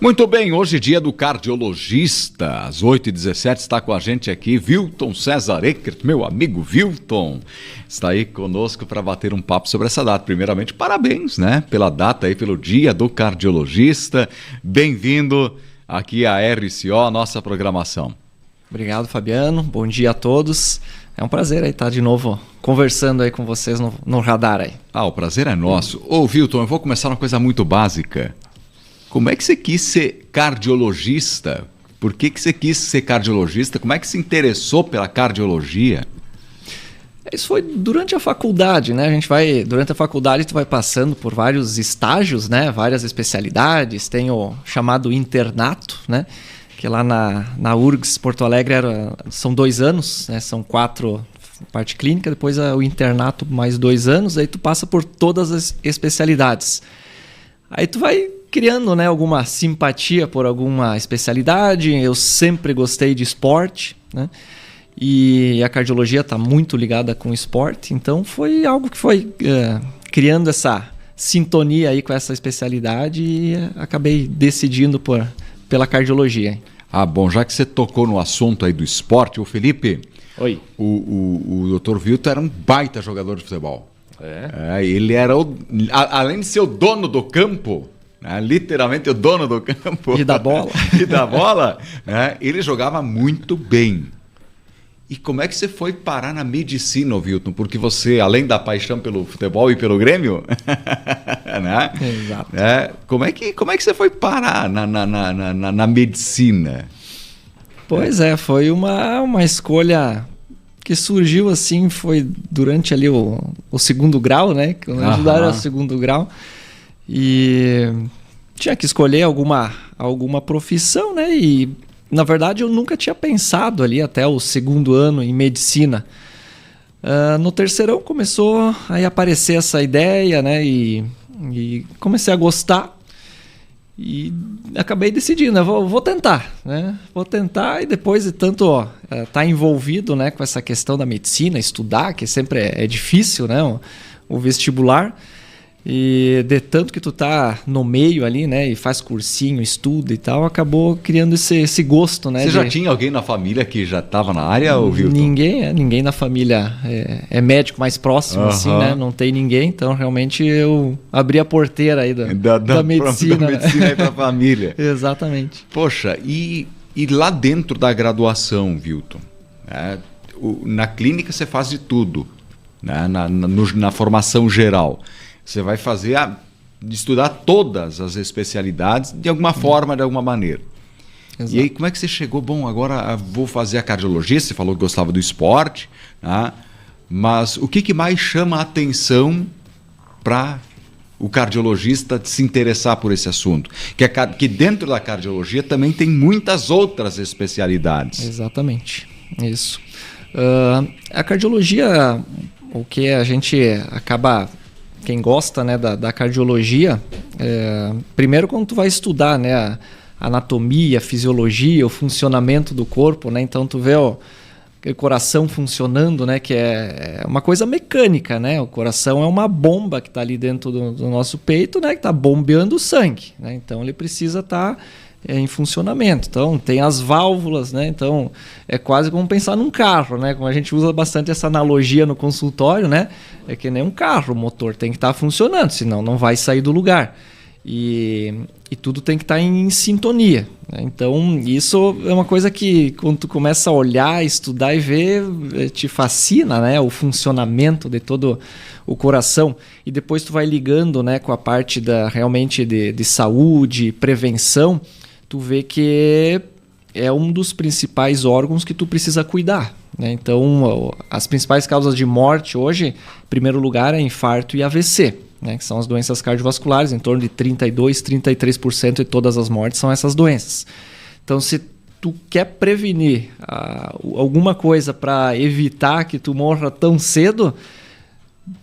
Muito bem, hoje dia do cardiologista, às 8h17 está com a gente aqui Wilton César Eckert, meu amigo Wilton, está aí conosco para bater um papo sobre essa data. Primeiramente, parabéns, né, pela data aí, pelo dia do cardiologista, bem-vindo aqui à RCO, a nossa programação. Obrigado, Fabiano, bom dia a todos, é um prazer aí estar de novo conversando aí com vocês no radar aí. O prazer é nosso. Ô Wilton, eu vou começar uma coisa muito básica. Como é que você quis ser cardiologista? Por que você quis ser cardiologista? Como é que se interessou pela cardiologia? Isso foi durante a faculdade, né? Durante a faculdade tu vai passando por vários estágios, né? Várias especialidades, tem o chamado internato, né? Que lá na URGS Porto Alegre são 2 anos, né? São 4 parte clínica, depois o internato mais 2 anos, aí tu passa por todas as especialidades. Aí tu vai criando, né, alguma simpatia por alguma especialidade. Eu sempre gostei de esporte, né? E a cardiologia está muito ligada com o esporte, então foi algo que foi criando essa sintonia aí com essa especialidade e acabei decidindo pela cardiologia. Bom, já que você tocou no assunto aí do esporte, o Felipe, Oi. O Dr. Wilton era um baita jogador de futebol. Ele era, além de ser o dono do campo, literalmente o dono do campo. E da bola. Ele jogava muito bem. E como é que você foi parar na medicina, Wilton? Porque você, além da paixão pelo futebol e pelo Grêmio, né? Exato. Como é que você foi parar na medicina? Pois foi uma escolha que surgiu assim, foi durante ali o segundo grau, né? Que eu ajudaram o segundo grau. E tinha que escolher alguma profissão, né? E, na verdade, eu nunca tinha pensado ali até o segundo ano em medicina. No terceirão começou a aparecer essa ideia, né? E comecei a gostar. E acabei decidindo, né? Vou tentar, né? Vou tentar e depois de tanto tá envolvido, né, com essa questão da medicina, estudar, que sempre é difícil, né? O vestibular. E de tanto que tu tá no meio ali, né, e faz cursinho, estuda e tal, acabou criando esse gosto, né? Você já tinha alguém na família que já estava na área, ou Wilton? Ninguém na família é médico mais próximo, assim, né? Não tem ninguém, então realmente eu abri a porteira aí da medicina. Da medicina aí pra família. Exatamente. Poxa, e lá dentro da graduação, Wilton, na clínica você faz de tudo, né? Na formação geral. Você vai estudar todas as especialidades de alguma forma, de alguma maneira. Exato. E aí, como é que você chegou? Bom, agora vou fazer a cardiologia. Você falou que gostava do esporte, né? Mas o que mais chama a atenção para o cardiologista se interessar por esse assunto? Que dentro da cardiologia também tem muitas outras especialidades. Exatamente, isso. A cardiologia, o que a gente acaba... Quem gosta, né, da cardiologia, primeiro quando tu vai estudar, né, a anatomia, a fisiologia, o funcionamento do corpo, né, então tu vê o coração funcionando, né, que é uma coisa mecânica, né, o coração é uma bomba que está ali dentro do nosso peito, né, que está bombeando o sangue, né, então ele precisa estar em funcionamento. Então tem as válvulas, né? Então é quase como pensar num carro, né? Como a gente usa bastante essa analogia no consultório, né? É que nem um carro, o motor tem que estar funcionando, senão não vai sair do lugar. E tudo tem que estar em sintonia, né? Então isso é uma coisa que quando tu começa a olhar, estudar e ver, te fascina, né? O funcionamento de todo o coração. E depois tu vai ligando, né, com a parte realmente de saúde, prevenção. Tu vê que é um dos principais órgãos que tu precisa cuidar, né? Então, as principais causas de morte hoje, em primeiro lugar, é infarto e AVC, né? Que são as doenças cardiovasculares, em torno de 32-33% de todas as mortes são essas doenças. Então, se tu quer prevenir alguma coisa para evitar que tu morra tão cedo,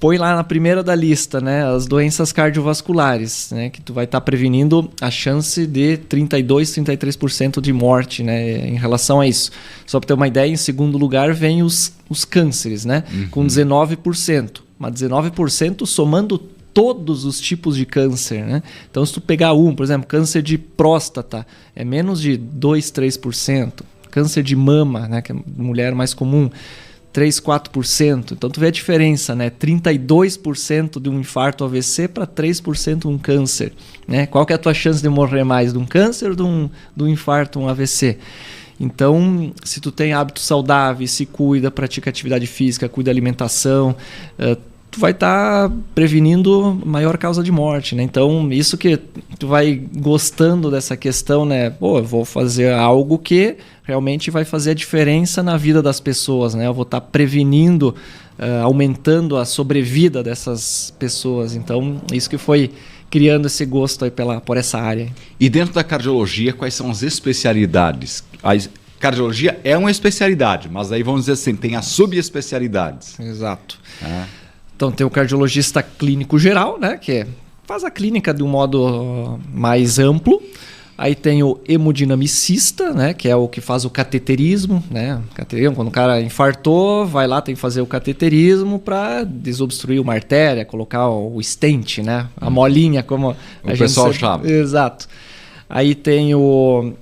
põe lá na primeira da lista, né, as doenças cardiovasculares, né, que tu vai estar prevenindo a chance de 32-33% de morte, né, em relação a isso. Só para ter uma ideia, em segundo lugar vem os cânceres, né, com 19%. Mas 19% somando todos os tipos de câncer, né? Então, se tu pegar por exemplo, câncer de próstata, é menos de 2, 3%. Câncer de mama, né, que é mulher mais comum, 3, 4%. Então, tu vê a diferença, né? 32% de um infarto AVC para 3% um câncer, né? Qual que é a tua chance de morrer mais, de um câncer ou de um infarto, um AVC? Então, se tu tem hábitos saudáveis, se cuida, pratica atividade física, cuida da alimentação, tu vai estar prevenindo maior causa de morte, né? Então, isso que tu vai gostando dessa questão, né? Pô, eu vou fazer algo que realmente vai fazer a diferença na vida das pessoas, né? Eu vou estar prevenindo, aumentando a sobrevida dessas pessoas. Então, isso que foi criando esse gosto aí por essa área. E dentro da cardiologia, quais são as especialidades? A cardiologia é uma especialidade, mas aí vamos dizer assim, tem as subespecialidades. Exato. Então tem o cardiologista clínico geral, né, que faz a clínica de um modo mais amplo. Aí tem o hemodinamicista, né, que é o que faz o cateterismo, né? Quando o cara infartou, vai lá, tem que fazer o cateterismo para desobstruir uma artéria, colocar o stent, né? A molinha, como a gente pessoal chama. Exato. Aí tem o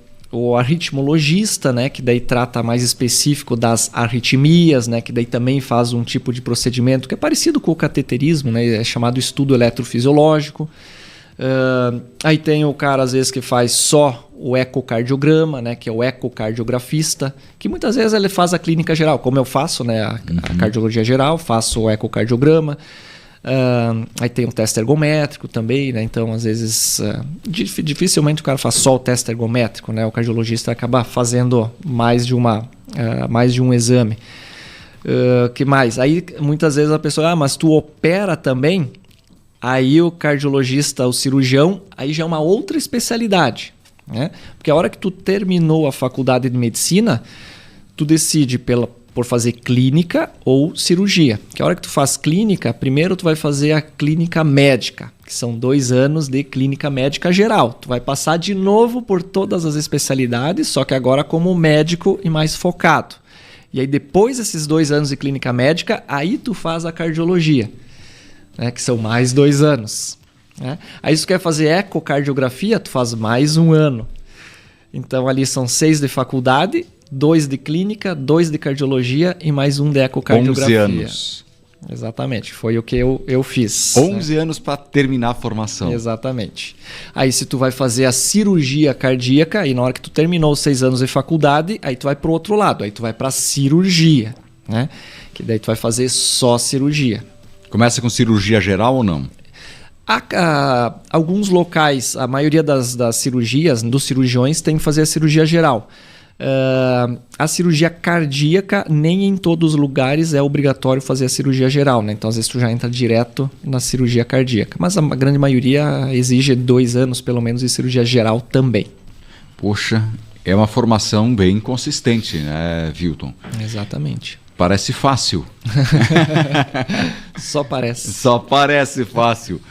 arritmologista, né, que daí trata mais específico das arritmias, né, que daí também faz um tipo de procedimento que é parecido com o cateterismo, né, é chamado estudo eletrofisiológico. Aí tem o cara às vezes que faz só o ecocardiograma, né, que é o ecocardiografista, que muitas vezes ele faz a clínica geral, como eu faço, né, a cardiologia geral, faço o ecocardiograma. Aí tem o teste ergométrico também, né? Então às vezes dificilmente o cara faz só o teste ergométrico, né? O cardiologista acaba fazendo mais de um exame. Que mais? Aí muitas vezes a pessoa, mas tu opera também? Aí o cardiologista, o cirurgião, aí já é uma outra especialidade, né? Porque a hora que tu terminou a faculdade de medicina, tu decide por fazer clínica ou cirurgia. Que a hora que tu faz clínica, primeiro tu vai fazer a clínica médica, que são 2 anos de clínica médica geral. Tu vai passar de novo por todas as especialidades, só que agora como médico e mais focado. E aí depois desses 2 anos de clínica médica, aí tu faz a cardiologia, né, que são mais 2 anos. Né? Aí se tu quer fazer ecocardiografia, tu faz mais 1 ano. Então ali são 6 de faculdade, 2 de clínica, 2 de cardiologia e mais 1 de ecocardiografia. 11 anos. Exatamente, foi o que eu fiz. 11 anos para terminar a formação. Exatamente. Aí se tu vai fazer a cirurgia cardíaca, e na hora que tu terminou os 6 anos de faculdade, aí tu vai para o outro lado, aí tu vai para a cirurgia, né? Que daí tu vai fazer só cirurgia. Começa com cirurgia geral ou não? Alguns locais, a maioria das cirurgias, dos cirurgiões, tem que fazer a cirurgia geral. A cirurgia cardíaca, nem em todos os lugares é obrigatório fazer a cirurgia geral, né? Então às vezes tu já entra direto na cirurgia cardíaca, mas a grande maioria exige 2 anos pelo menos de cirurgia geral também. Poxa, é uma formação bem consistente, né, Vilton? Exatamente. Parece fácil. Só parece. Só parece fácil.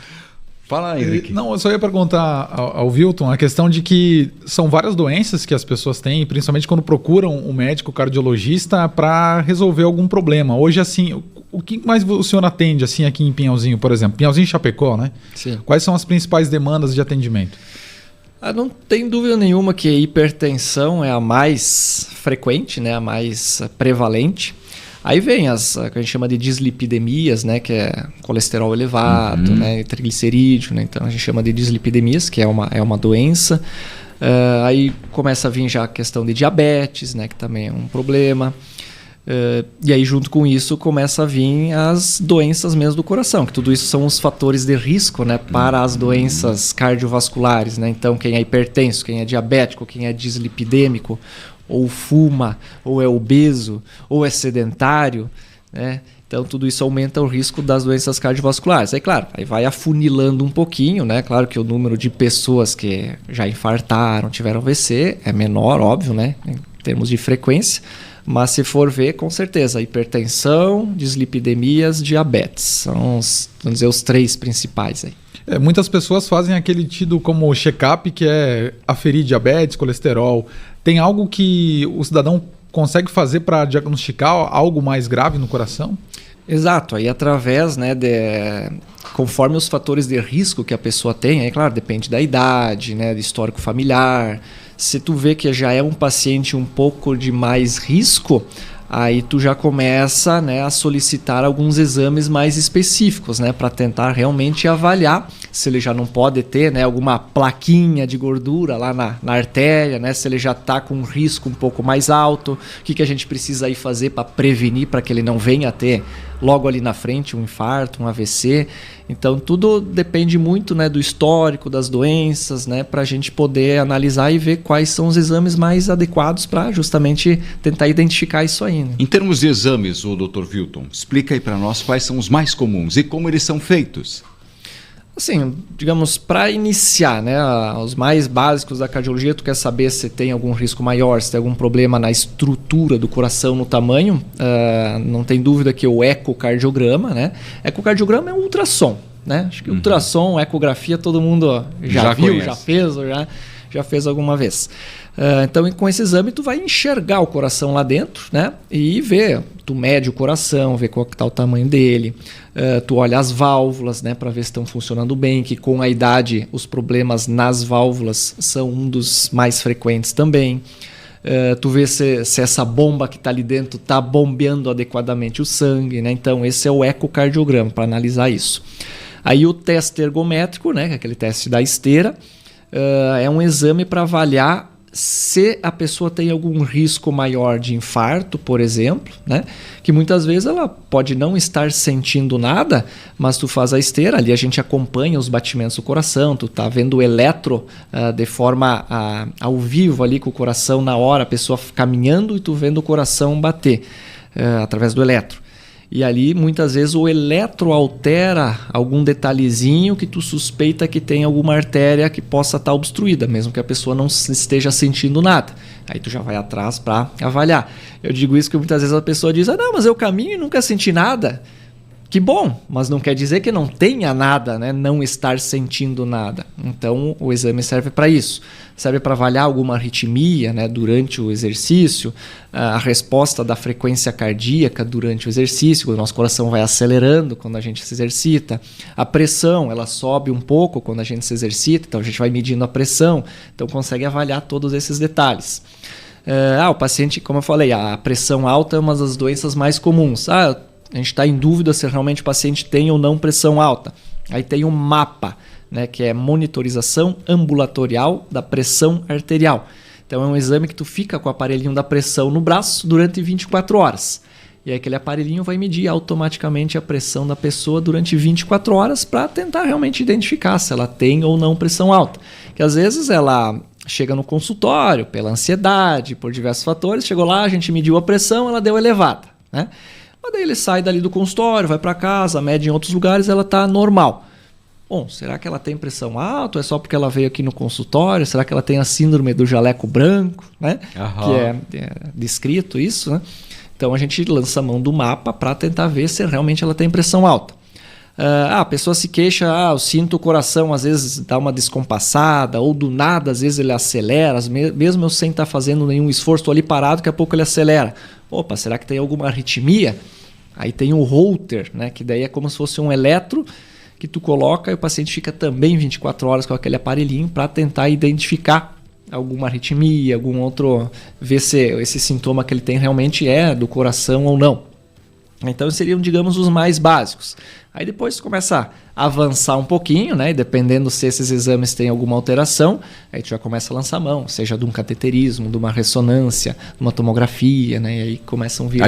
Fala aí, Henrique. Não, eu só ia perguntar ao Vilton a questão de que são várias doenças que as pessoas têm, principalmente quando procuram um médico cardiologista para resolver algum problema. Hoje, assim, o que mais o senhor atende assim aqui em Pinhalzinho, por exemplo? Pinhalzinho e Chapecó, né? Sim. Quais são as principais demandas de atendimento? Não tem dúvida nenhuma que a hipertensão é a mais frequente, né? A mais prevalente. Aí vem as que a gente chama de dislipidemias, né, que é colesterol elevado, né, triglicerídeo, né, então a gente chama de dislipidemias, que é uma doença. Aí começa a vir já a questão de diabetes, né, que também é um problema. E aí junto com isso começa a vir as doenças mesmo do coração, que tudo isso são os fatores de risco, né, para as doenças cardiovasculares, né? Então quem é hipertenso, quem é diabético, quem é dislipidêmico, ou fuma, ou é obeso, ou é sedentário, né? Então tudo isso aumenta o risco das doenças cardiovasculares. Aí claro, aí vai afunilando um pouquinho, né? Claro que o número de pessoas que já infartaram, tiveram AVC é menor, óbvio, né? Em termos de frequência, mas se for ver, com certeza, hipertensão, dislipidemias, diabetes, são vamos dizer, os 3 principais aí. Muitas pessoas fazem aquele tido como check-up, que é aferir diabetes, colesterol. Tem algo que o cidadão consegue fazer para diagnosticar algo mais grave no coração? Exato, aí através, né, conforme os fatores de risco que a pessoa tem, aí claro, depende da idade, né, do histórico familiar. Se tu vê que já é um paciente um pouco de mais risco, aí tu já começa, né, a solicitar alguns exames mais específicos, né, para tentar realmente avaliar se ele já não pode ter, né, alguma plaquinha de gordura lá na artéria, né, se ele já está com um risco um pouco mais alto, o que a gente precisa aí fazer para prevenir, para que ele não venha a ter logo ali na frente um infarto, um AVC. Então tudo depende muito, né, do histórico das doenças, né, para a gente poder analisar e ver quais são os exames mais adequados para justamente tentar identificar isso aí. Né? Em termos de exames, o Dr. Wilton, explica aí para nós quais são os mais comuns e como eles são feitos. Assim, digamos, para iniciar, né, os mais básicos da cardiologia, tu quer saber se tem algum risco maior, se tem algum problema na estrutura do coração, no tamanho, não tem dúvida que o ecocardiograma, né? Ecocardiograma é um ultrassom, né? Acho que ultrassom, ecografia, todo mundo já viu, conhece. Já fez alguma vez. Então, com esse exame, tu vai enxergar o coração lá dentro, né? E ver, tu mede o coração, vê qual que está o tamanho dele, tu olha as válvulas, né? Para ver se estão funcionando bem, que com a idade os problemas nas válvulas são um dos mais frequentes também. Tu vê se essa bomba que está ali dentro está bombeando adequadamente o sangue, né? Então, esse é o ecocardiograma para analisar isso. Aí o teste ergométrico, né? Que é aquele teste da esteira, é um exame para avaliar se a pessoa tem algum risco maior de infarto, por exemplo, né? Que muitas vezes ela pode não estar sentindo nada, mas tu faz a esteira, ali a gente acompanha os batimentos do coração, tu tá vendo o eletro de forma ao vivo ali com o coração na hora, a pessoa caminhando e tu vendo o coração bater através do eletro. E ali, muitas vezes, o eletro altera algum detalhezinho que tu suspeita que tem alguma artéria que possa estar obstruída, mesmo que a pessoa não esteja sentindo nada. Aí tu já vai atrás para avaliar. Eu digo isso porque muitas vezes a pessoa diz, não, mas eu caminho e nunca senti nada. Que bom, mas não quer dizer que não tenha nada, né? Não estar sentindo nada. Então, o exame serve para isso. Serve para avaliar alguma arritmia, né, durante o exercício, a resposta da frequência cardíaca durante o exercício, quando o nosso coração vai acelerando quando a gente se exercita. A pressão, ela sobe um pouco quando a gente se exercita, então a gente vai medindo a pressão, então consegue avaliar todos esses detalhes. O paciente, como eu falei, a pressão alta é uma das doenças mais comuns. A gente está em dúvida se realmente o paciente tem ou não pressão alta. Aí tem um MAPA, né, que é monitorização ambulatorial da pressão arterial. Então é um exame que tu fica com o aparelhinho da pressão no braço durante 24 horas. E aí aquele aparelhinho vai medir automaticamente a pressão da pessoa durante 24 horas para tentar realmente identificar se ela tem ou não pressão alta. Que às vezes ela chega no consultório pela ansiedade, por diversos fatores, chegou lá, a gente mediu a pressão, ela deu elevada, né? Mas daí ele sai dali do consultório, vai para casa, mede em outros lugares, ela está normal. Bom, será que ela tem pressão alta? Ou é só porque ela veio aqui no consultório? Será que ela tem a síndrome do jaleco branco, né? Que é descrito isso, né? Então a gente lança a mão do mapa para tentar ver se realmente ela tem pressão alta. A pessoa se queixa, eu sinto o coração às vezes dá uma descompassada, ou do nada às vezes ele acelera, mesmo eu sem estar fazendo nenhum esforço, estou ali parado, daqui a pouco ele acelera. Opa, será que tem alguma arritmia? Aí tem o Holter, né, que daí é como se fosse um eletro que tu coloca e o paciente fica também 24 horas com aquele aparelhinho para tentar identificar alguma arritmia, algum outro, ver se esse sintoma que ele tem realmente é do coração ou não. Então seriam, digamos, os mais básicos. Aí depois começa a avançar um pouquinho, né? E dependendo se esses exames têm alguma alteração, aí tu já começa a lançar mão, seja de um cateterismo, de uma ressonância, de uma tomografia, né? E aí começam a vir...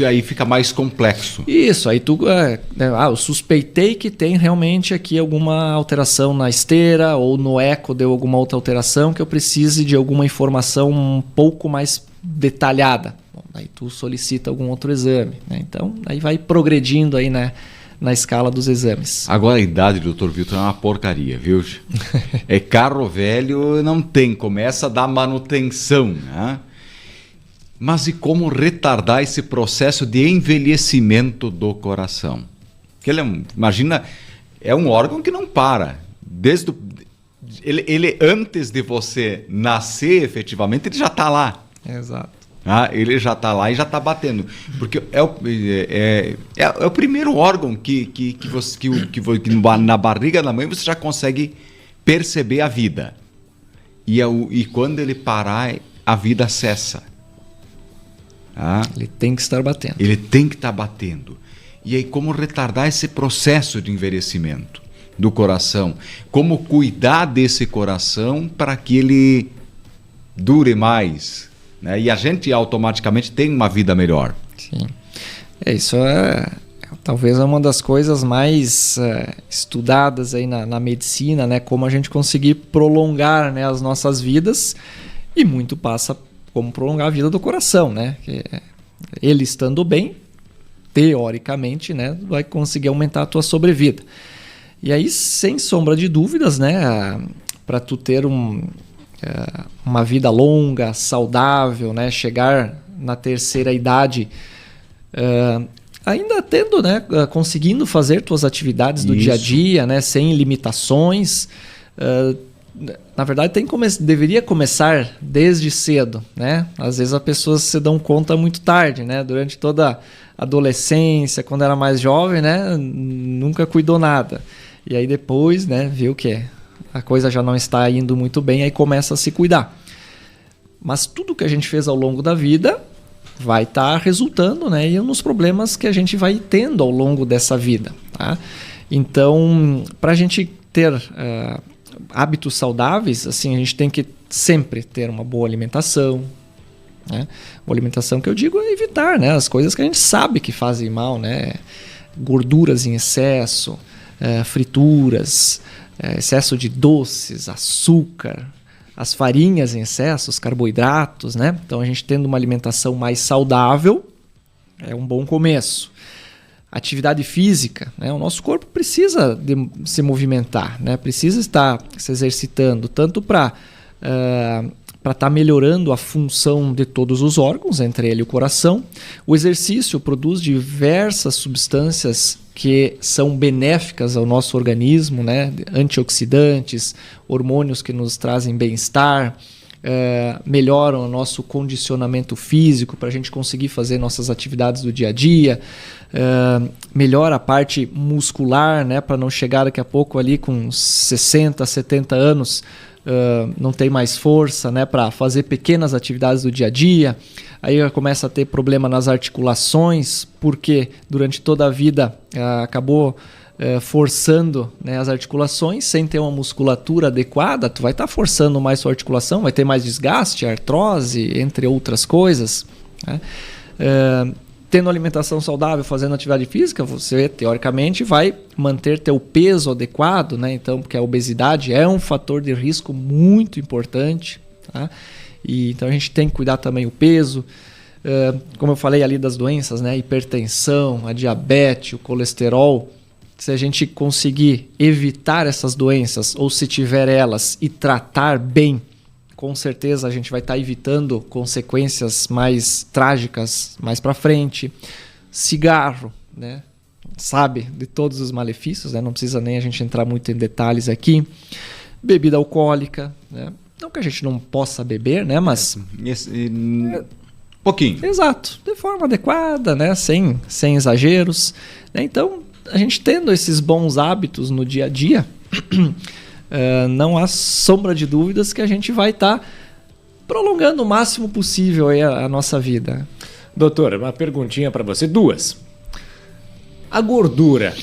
Aí fica mais complexo. Isso, aí tu... eu suspeitei que tem realmente aqui alguma alteração na esteira ou no eco deu alguma outra alteração que eu precise de alguma informação um pouco mais detalhada. Bom, aí tu solicita algum outro exame, né? Então, aí vai progredindo aí, né, na escala dos exames. Agora a idade do Dr. Wilton é uma porcaria, viu? É carro velho, não tem, começa a dar manutenção, né? Mas e como retardar esse processo de envelhecimento do coração? Porque imagina, é um órgão que não para. Ele antes de você nascer, efetivamente, ele já está lá. Exato. Ele já está lá e já está batendo. Porque é o primeiro órgão que na barriga da mãe você já consegue perceber a vida. E quando ele parar, a vida cessa. Ele tem que estar batendo. Ele tem que estar batendo. E aí, como retardar esse processo de envelhecimento do coração? Como cuidar desse coração para que ele dure mais, né? E a gente automaticamente tem uma vida melhor. Sim. Isso talvez é uma das coisas mais estudadas aí na medicina, né? Como a gente conseguir prolongar, né, as nossas vidas, e muito passa como prolongar a vida do coração, né? Que ele estando bem, teoricamente, né, vai conseguir aumentar a tua sobrevida. E aí, sem sombra de dúvidas, né, para tu ter uma vida longa, saudável, né, chegar na terceira idade, ainda tendo, né, conseguindo fazer tuas atividades do dia a dia, né, sem limitações. Na verdade, deveria começar desde cedo, né? Às vezes as pessoas se dão conta muito tarde, né? Durante toda a adolescência, quando era mais jovem, né, nunca cuidou nada. E aí depois, né, viu que a coisa já não está indo muito bem, aí começa a se cuidar. Mas tudo que a gente fez ao longo da vida vai estar resultando, né, e nos problemas que a gente vai tendo ao longo dessa vida, tá? Então, para a gente ter hábitos saudáveis, assim, a gente tem que sempre ter uma boa alimentação, né? Boa alimentação que eu digo é evitar, né, as coisas que a gente sabe que fazem mal, né? Gorduras em excesso, frituras, excesso de doces, açúcar, as farinhas em excesso, os carboidratos, né? Então a gente tendo uma alimentação mais saudável é um bom começo. Atividade física, né? O nosso corpo precisa se movimentar, né? Precisa estar se exercitando, tanto para estar melhorando a função de todos os órgãos, entre ele e o coração. O exercício produz diversas substâncias que são benéficas ao nosso organismo, né? Antioxidantes, hormônios que nos trazem bem-estar, melhoram o nosso condicionamento físico para a gente conseguir fazer nossas atividades do dia a dia, melhora a parte muscular, né? Para não chegar daqui a pouco ali com 60, 70 anos, não tem mais força, né, para fazer pequenas atividades do dia a dia. Aí começa a ter problema nas articulações, porque durante toda a vida acabou forçando, né, as articulações sem ter uma musculatura adequada. Tu vai estar forçando mais sua articulação, vai ter mais desgaste, artrose, entre outras coisas, né? Tendo alimentação saudável, fazendo atividade física, você teoricamente vai manter teu peso adequado, né? Então, porque a obesidade é um fator de risco muito importante, tá? E então a gente tem que cuidar também o peso. Como eu falei ali das doenças, né? Hipertensão, a diabetes, o colesterol. Se a gente conseguir evitar essas doenças, ou se tiver elas e tratar bem, com certeza a gente vai estar evitando consequências mais trágicas mais para frente. Cigarro, né? Sabe de todos os malefícios, né? Não precisa nem a gente entrar muito em detalhes aqui. Bebida alcoólica, né? Não que a gente não possa beber, né? Mas pouquinho. Exato, de forma adequada, né? Sem exageros, né? Então, a gente tendo esses bons hábitos no dia a dia, não há sombra de dúvidas que a gente vai estar prolongando o máximo possível aí a nossa vida. Doutor, uma perguntinha para você, duas. A gordura,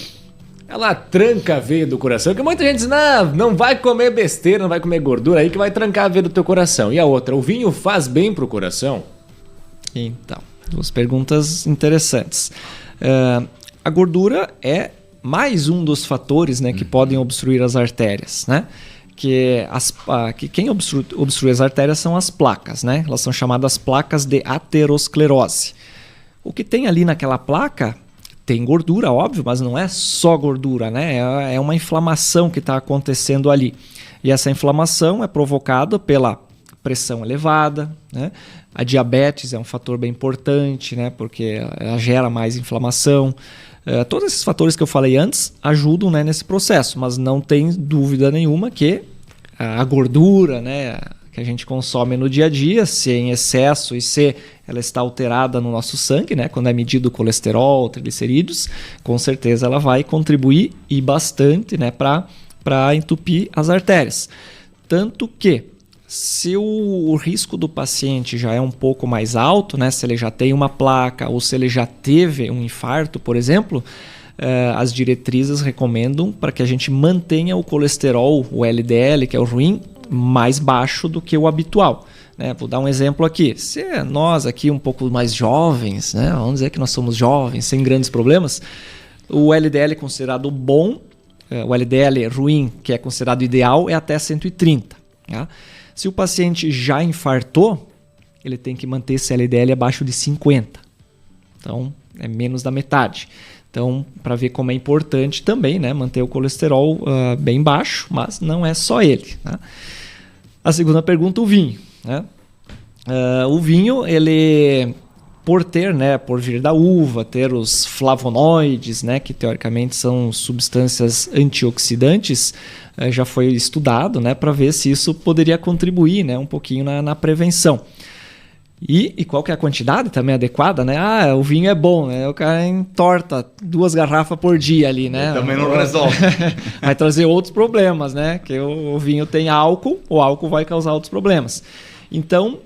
ela tranca a veia do coração? Porque muita gente diz, não vai comer besteira, não vai comer gordura aí que vai trancar a veia do teu coração. E a outra, o vinho faz bem pro coração? Então, duas perguntas interessantes. A gordura é mais um dos fatores, né, que podem obstruir as artérias, né? Que quem obstrui as artérias são as placas, né? Elas são chamadas placas de aterosclerose. O que tem ali naquela placa tem gordura, óbvio, mas não é só gordura, né? É uma inflamação que está acontecendo ali. E essa inflamação é provocada pela pressão elevada, né? A diabetes é um fator bem importante, né? Porque ela gera mais inflamação. Todos esses fatores que eu falei antes ajudam, né, nesse processo, mas não tem dúvida nenhuma que a gordura, né, que a gente consome no dia a dia, se em excesso e se ela está alterada no nosso sangue, né? Quando é medido o colesterol, triglicerídeos, com certeza ela vai contribuir e bastante, né? Para entupir as artérias. Tanto que, se o risco do paciente já é um pouco mais alto, né? Se ele já tem uma placa ou se ele já teve um infarto, por exemplo, as diretrizes recomendam para que a gente mantenha o colesterol, o LDL, que é o ruim, mais baixo do que o habitual. Vou dar um exemplo aqui. Se nós aqui um pouco mais jovens, né? Vamos dizer que nós somos jovens, sem grandes problemas, o LDL é considerado bom, o LDL ruim, que é considerado ideal, é até 130. Tá? Se o paciente já infartou, ele tem que manter esse LDL abaixo de 50. Então, é menos da metade. Então, para ver como é importante também, né, manter o colesterol bem baixo, mas não é só ele. Tá? A segunda pergunta, o vinho. Né? O vinho, ele, por vir da uva, ter os flavonoides, né, que teoricamente são substâncias antioxidantes, já foi estudado, né, para ver se isso poderia contribuir, né, um pouquinho na prevenção. E qual que é a quantidade também adequada, né? O vinho é bom, né? O cara entorta 2 garrafas por dia ali, né? Também não resolve. Vai trazer outros problemas, né? Que o vinho tem álcool, o álcool vai causar outros problemas. Então,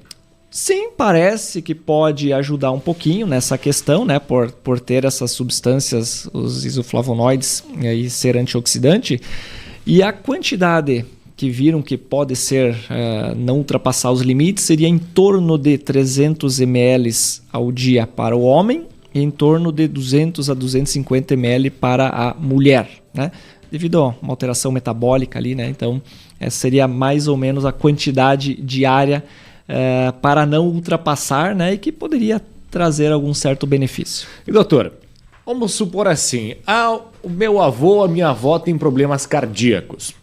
sim, parece que pode ajudar um pouquinho nessa questão, né? Por ter essas substâncias, os isoflavonoides, e ser antioxidante. E a quantidade que viram que pode ser, não ultrapassar os limites, seria em torno de 300 ml ao dia para o homem e em torno de 200 a 250 ml para a mulher, né? Devido a uma alteração metabólica ali, né? Então, essa seria mais ou menos a quantidade diária para não ultrapassar, né? E que poderia trazer algum certo benefício. E doutor, vamos supor assim, o meu avô, a minha avó tem problemas cardíacos.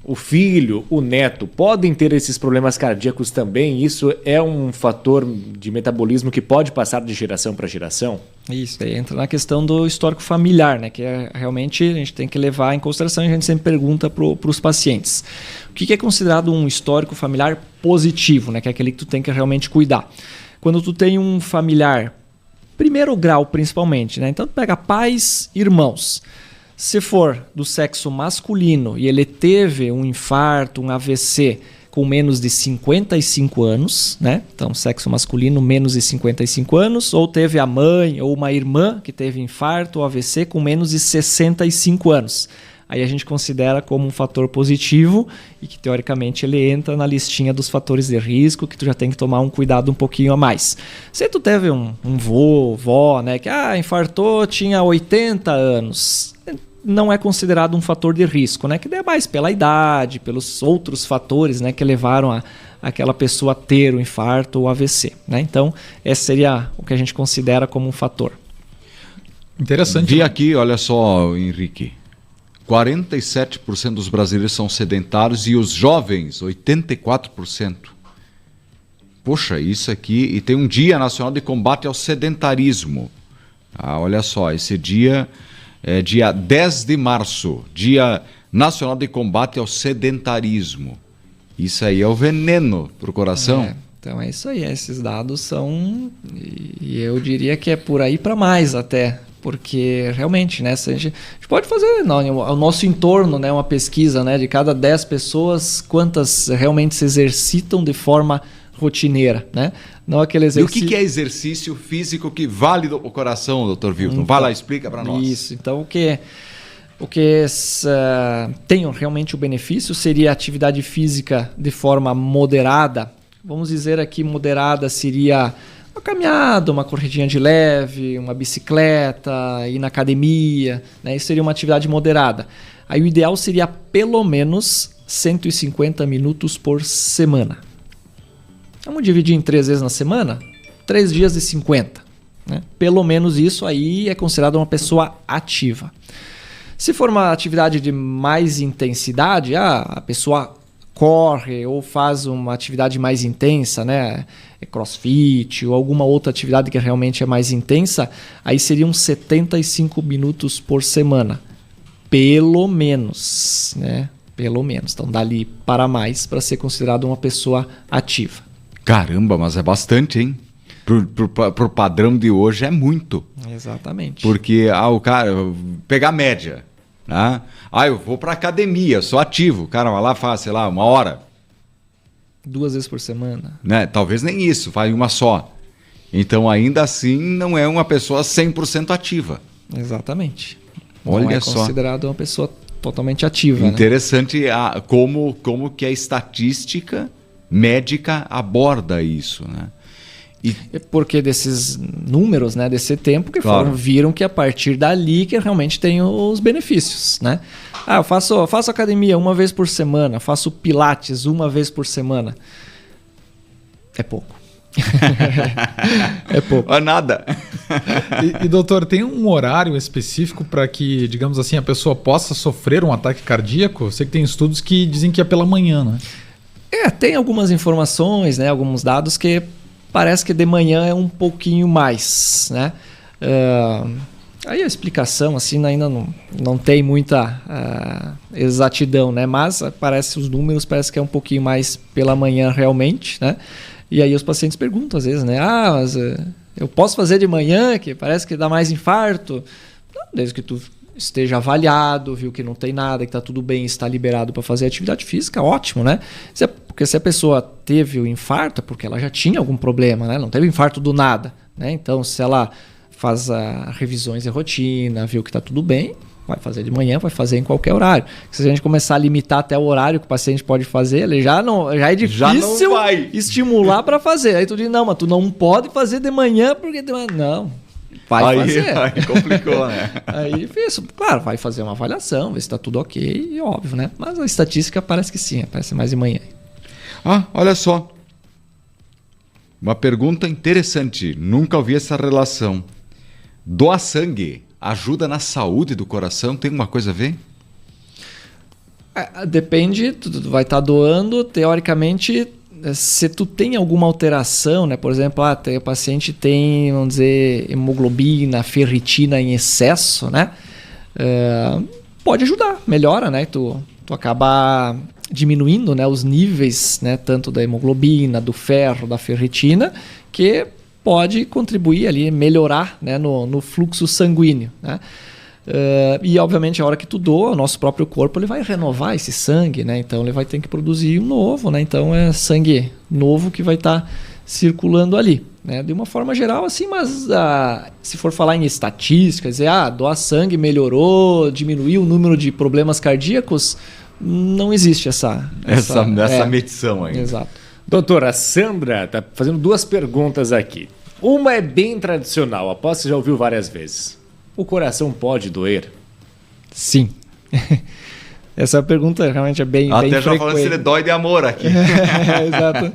O filho, o neto podem ter esses problemas cardíacos também? Isso é um fator de metabolismo que pode passar de geração para geração? Isso, aí entra na questão do histórico familiar, né? Que realmente a gente tem que levar em consideração e a gente sempre pergunta para os pacientes. O que é considerado um histórico familiar positivo, né? Que é aquele que tu tem que realmente cuidar. Quando tu tem um familiar, primeiro grau principalmente, né? Então tu pega pais, irmãos. Se for do sexo masculino e ele teve um infarto, um AVC com menos de 55 anos, né? Então, sexo masculino menos de 55 anos, ou teve a mãe ou uma irmã que teve infarto ou AVC com menos de 65 anos. Aí a gente considera como um fator positivo e que, teoricamente, ele entra na listinha dos fatores de risco que tu já tem que tomar um cuidado um pouquinho a mais. Se tu teve um vó, né, que infartou, tinha 80 anos... não é considerado um fator de risco, né? Que é mais pela idade, pelos outros fatores, né, que levaram aquela pessoa a ter o infarto ou AVC, né? Então, esse seria o que a gente considera como um fator. Interessante. Vi aqui, olha só, Henrique, 47% dos brasileiros são sedentários e os jovens, 84%. Poxa, isso aqui... E tem um Dia Nacional de Combate ao Sedentarismo. Olha só, esse dia... É dia 10 de março, Dia Nacional de Combate ao Sedentarismo. Isso aí é o veneno para o coração. Então é isso aí, esses dados são, e eu diria que é por aí para mais até, porque realmente, né, a gente pode fazer ao nosso entorno, né, uma pesquisa, né, de cada 10 pessoas, quantas realmente se exercitam de forma rotineira, né? Não aquele exercício... E o que é exercício físico que vale o coração, doutor Wilton? Então, vai lá, explica para nós. Isso, então o que tem realmente o benefício seria a atividade física de forma moderada. Vamos dizer aqui, moderada seria uma caminhada, uma corridinha de leve, uma bicicleta, ir na academia, né? Isso seria uma atividade moderada. Aí o ideal seria pelo menos 150 minutos por semana. Vamos dividir em 3 vezes na semana? 3 dias de 50. Né? Pelo menos isso aí é considerado uma pessoa ativa. Se for uma atividade de mais intensidade, a pessoa corre ou faz uma atividade mais intensa, né? Crossfit ou alguma outra atividade que realmente é mais intensa, aí seriam 75 minutos por semana. Pelo menos, né? Pelo menos. Então, dali para mais para ser considerado uma pessoa ativa. Caramba, mas é bastante, hein? Pro padrão de hoje é muito. Exatamente. Porque o cara pegar a média, né? Eu vou para academia, sou ativo. O cara vai lá, faz, sei lá, 1 hora. 2 vezes por semana. Né? Talvez nem isso, vai uma só. Então, ainda assim, não é uma pessoa 100% ativa. Exatamente. Olha não é só. considerado uma pessoa totalmente ativa. Interessante como que a estatística médica aborda isso, né? Porque desses números, né, desse tempo que Claro. viram que a partir dali que realmente tem os benefícios, né? Eu faço academia 1 vez por semana, faço pilates 1 vez por semana. É pouco. É pouco. É nada. E, doutor, tem um horário específico para que, digamos assim, a pessoa possa sofrer um ataque cardíaco? Eu sei que tem estudos que dizem que é pela manhã, né? Tem algumas informações, né, alguns dados que parece que de manhã é um pouquinho mais, né? Aí a explicação assim ainda não tem muita exatidão, né? Mas os números parece que é um pouquinho mais pela manhã realmente, né? E aí os pacientes perguntam às vezes, né? Mas eu posso fazer de manhã, que parece que dá mais infarto? Não, desde que tu esteja avaliado, viu que não tem nada, que está tudo bem, está liberado para fazer atividade física, ótimo, né? Porque se a pessoa teve o infarto, é porque ela já tinha algum problema, né? Não teve infarto do nada, né? Então, se ela faz revisões de rotina, viu que está tudo bem, vai fazer de manhã, vai fazer em qualquer horário. Se a gente começar a limitar até o horário que o paciente pode fazer, ele já é difícil estimular para fazer. Aí tu diz, não, mas tu não pode fazer de manhã, porque de manhã... Não. Vai fazer. Aí complicou, né? Aí isso, claro, vai fazer uma avaliação, ver se está tudo ok, e óbvio, né? Mas a estatística parece que sim, parece mais de manhã. Olha só. Uma pergunta interessante. Nunca ouvi essa relação. Doar sangue ajuda na saúde do coração? Tem alguma coisa a ver? Depende, tu vai estar doando, teoricamente... Se tu tem alguma alteração, né? Por exemplo, o paciente tem, vamos dizer, hemoglobina, ferritina em excesso, né? Pode ajudar, melhora, né? Tu acaba diminuindo, né, os níveis, né, tanto da hemoglobina, do ferro, da ferritina, que pode contribuir ali, melhorar, né, no fluxo sanguíneo, né? E obviamente a hora que tu doa, o nosso próprio corpo ele vai renovar esse sangue, né? Então ele vai ter que produzir um novo, né? Então é sangue novo que vai estar circulando ali, né? De uma forma geral assim, mas se for falar em estatísticas, dizer, doar sangue melhorou, diminuiu o número de problemas cardíacos, não existe essa medição aí. Exato. Doutora, a Sandra está fazendo 2 perguntas aqui. Uma é bem tradicional, aposto que você já ouviu várias vezes. O coração pode doer? Sim. Essa pergunta realmente é bem frequente. Até já falando se ele dói de amor aqui. Exato.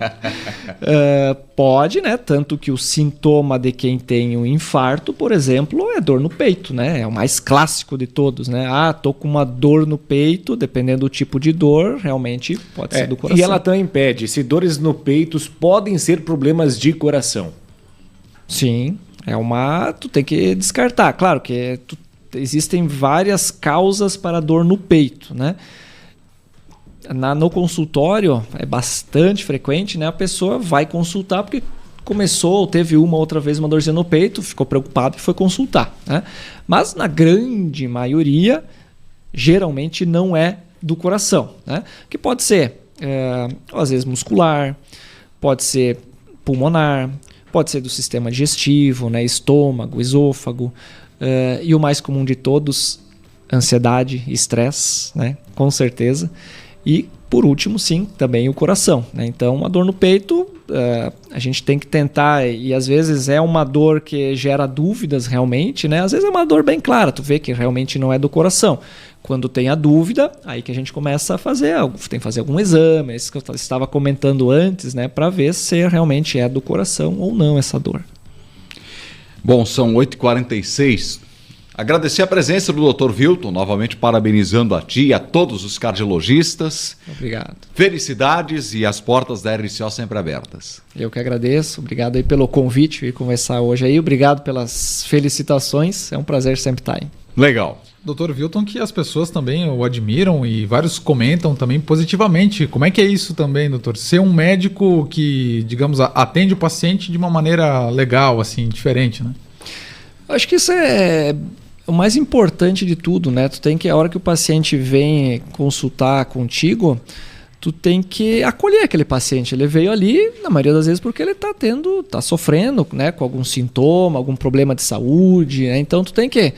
Pode, né? Tanto que o sintoma de quem tem um infarto, por exemplo, é dor no peito, né? É o mais clássico de todos, né? Tô com uma dor no peito, dependendo do tipo de dor, realmente pode ser do coração. E ela também pede se dores no peito podem ser problemas de coração. Sim. Tu tem que descartar. Claro que existem várias causas para dor no peito, né? No consultório é bastante frequente, né? A pessoa vai consultar porque começou ou teve uma outra vez uma dorzinha no peito, ficou preocupado e foi consultar, né? Mas na grande maioria, geralmente não é do coração, né? Que pode ser, às vezes muscular, pode ser pulmonar, pode ser do sistema digestivo, né? Estômago, esôfago, e o mais comum de todos, ansiedade, estresse, né? Com certeza. E, por último, sim, também o coração, né? Então, uma dor no peito, a gente tem que tentar, e às vezes é uma dor que gera dúvidas realmente, né? Às vezes é uma dor bem clara, tu vê que realmente não é do coração. Quando tem a dúvida, aí que a gente começa a fazer, tem que fazer algum exame, esse que eu estava comentando antes, né? Para ver se realmente é do coração ou não essa dor. Bom, são 8h46. Agradecer a presença do Dr. Vilton, novamente parabenizando a ti e a todos os cardiologistas. Obrigado. Felicidades e as portas da RCO sempre abertas. Eu que agradeço. Obrigado aí pelo convite e conversar hoje aí. Obrigado pelas felicitações. É um prazer sempre estar aí. Legal. Dr. Wilton, que as pessoas também o admiram e vários comentam também positivamente. Como é que é isso também, doutor? Ser um médico que, digamos, atende o paciente de uma maneira legal, assim, diferente, né? Acho que isso é o mais importante de tudo, né? Tu tem que, a hora que o paciente vem consultar contigo, tu tem que acolher aquele paciente. Ele veio ali, na maioria das vezes, porque ele tá sofrendo, né, com algum sintoma, algum problema de saúde, né? Então tu tem que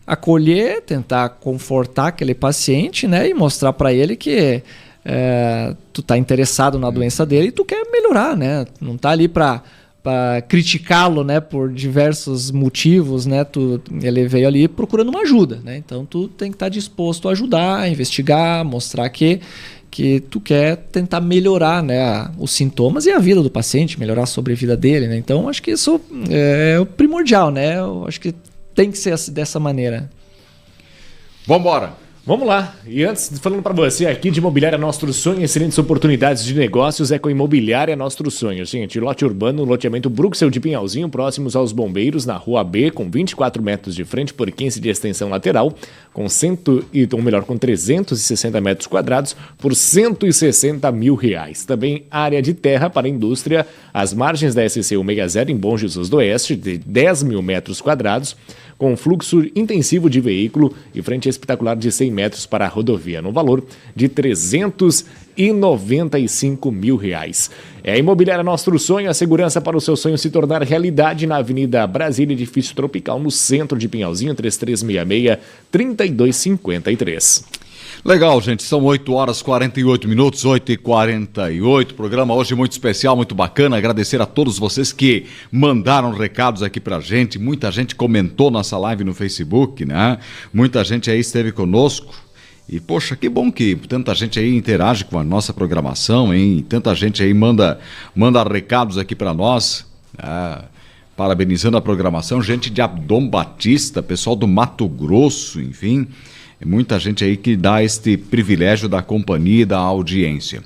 acolher, tentar confortar aquele paciente, né, e mostrar para ele que tu tá interessado na doença dele e tu quer melhorar, né? Não tá ali para criticá-lo, né, por diversos motivos, né? Ele veio ali procurando uma ajuda, né? Então tu tem que estar disposto a ajudar, a investigar, mostrar que tu quer tentar melhorar, né, os sintomas e a vida do paciente, melhorar a sobrevida dele, né? Então acho que isso é o primordial, né? Eu acho que tem que ser dessa maneira. Vambora! Vamos lá. E antes, falando para você aqui de Imobiliária Nostro Sonho, excelentes oportunidades de negócios é com Imobiliária Nostro Sonho. Gente, lote urbano, loteamento Bruxel de Pinhalzinho, próximos aos Bombeiros, na Rua B, com 24 metros de frente por 15 de extensão lateral, com 360 metros quadrados por R$160 mil. Também área de terra para indústria, às margens da SC 160 em Bom Jesus do Oeste, de 10 mil metros quadrados, com fluxo intensivo de veículo e frente espetacular de 100 metros para a rodovia, no valor de R$395 mil. É a Imobiliária Nostro Sonho, a segurança para o seu sonho se tornar realidade na Avenida Brasília, edifício Tropical, no centro de Pinhalzinho, 3366-3253. Legal, gente, são 8 horas e 48 minutos, 8h48, programa hoje muito especial, muito bacana, agradecer a todos vocês que mandaram recados aqui pra gente, muita gente comentou nossa live no Facebook, né, muita gente aí esteve conosco, e poxa, que bom que tanta gente aí interage com a nossa programação, hein, tanta gente aí manda recados aqui pra nós, parabenizando a programação, gente de Abdom Batista, pessoal do Mato Grosso, enfim... Muita gente aí que dá este privilégio da companhia e da audiência.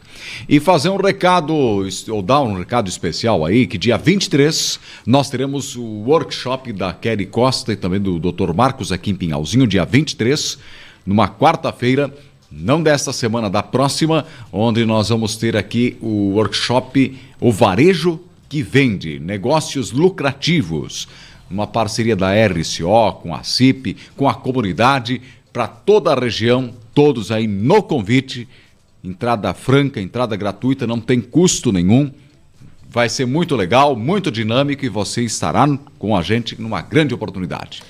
E fazer um recado, ou dar um recado especial aí, que dia 23 nós teremos o workshop da Kelly Costa e também do Dr. Marcos aqui em Pinhalzinho, dia 23, numa quarta-feira, não desta semana, da próxima, onde nós vamos ter aqui o workshop O Varejo que Vende, Negócios Lucrativos, uma parceria da RCO com a CIP, com a comunidade, para toda a região, todos aí no convite, entrada franca, entrada gratuita, não tem custo nenhum, vai ser muito legal, muito dinâmico e você estará com a gente numa grande oportunidade.